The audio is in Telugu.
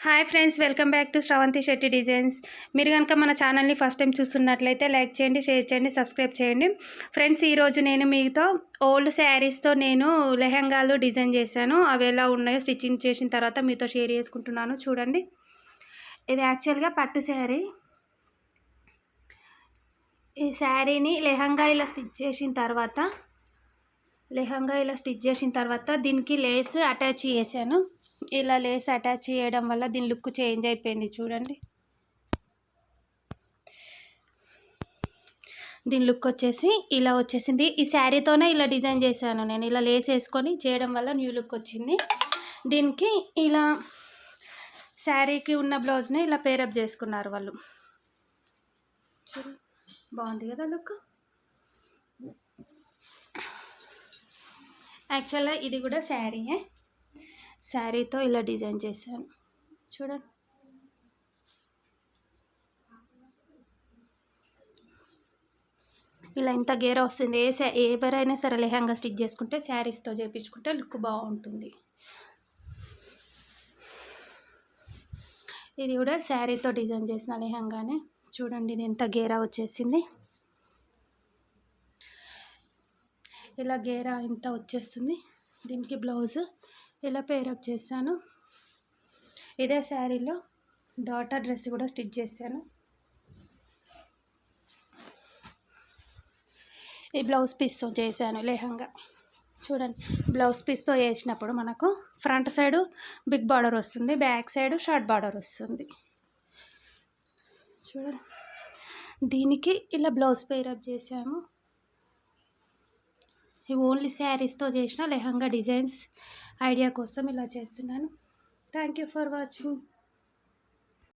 Hi friends, welcome back to Sravanthi Shetty designs. మీరు కనుక మన ఛానల్ని ఫస్ట్ టైం చూస్తున్నట్లయితే లైక్ చేయండి, షేర్ చేయండి, సబ్స్క్రైబ్ చేయండి. ఫ్రెండ్స్, ఈరోజు నేను మీతో ఓల్డ్ శారీస్తో నేను లెహంగాలు డిజైన్ చేశాను. అవి ఎలా ఉన్నాయో స్టిచ్చింగ్ చేసిన తర్వాత మీతో షేర్ చేసుకుంటున్నాను. చూడండి, ఇది యాక్చువల్గా పట్టు శారీ. ఈ శారీని లెహంగా ఇలా స్టిచ్ చేసిన తర్వాత దీనికి లేస్ అటాచ్ చేశాను. ఇలా లేస్ అటాచ్ చేయడం వల్ల దీని లుక్ చేంజ్ అయిపోయింది. చూడండి, దీని లుక్ వచ్చేసి ఇలా వచ్చేసింది. ఈ శారీతోనే ఇలా డిజైన్ చేశాను నేను. ఇలా లేస్ వేసుకొని చేయడం వల్ల న్యూ లుక్ వచ్చింది. దీనికి ఇలా శారీకి ఉన్న బ్లౌజ్ని ఇలా పేరప్ చేసుకున్నారు వాళ్ళు. చూడండి, బాగుంది కదా లుక్. యాక్చువల్గా ఇది కూడా శారీయే. శారీతో ఇలా డిజైన్ చేశాను. చూడండి, ఇలా ఇంత గేర వస్తుంది. ఎవరైనా సరే లెహంగా స్టిచ్ చేసుకుంటే శారీస్తో చేయించుకుంటే లుక్ బాగుంటుంది. ఇది కూడా శారీతో డిజైన్ చేసిన లెహంగానే. చూడండి, ఇది ఎంత గేరా వచ్చేసింది. ఇలా గేరా ఇంత వచ్చేస్తుంది. దీనికి బ్లౌజ్ ఇలా పేరప్ చేశాను. ఇదే శారీలో డాటర్ డ్రెస్ కూడా స్టిచ్ చేశాను. ఈ బ్లౌజ్ పీస్తో చేశాను లెహంగా. చూడండి, బ్లౌజ్ పీస్తో వేసినప్పుడు మనకు ఫ్రంట్ సైడు బిగ్ బార్డర్ వస్తుంది, బ్యాక్ సైడ్ షార్ట్ బార్డర్ వస్తుంది. చూడండి, దీనికి ఇలా బ్లౌజ్ పేరప్ చేసాము. ఇవి ఓన్లీ శారీస్తో చేసిన లెహంగా డిజైన్స్ ఐడియా కోసం ఇలా చేస్తున్నాను. Thank you for watching.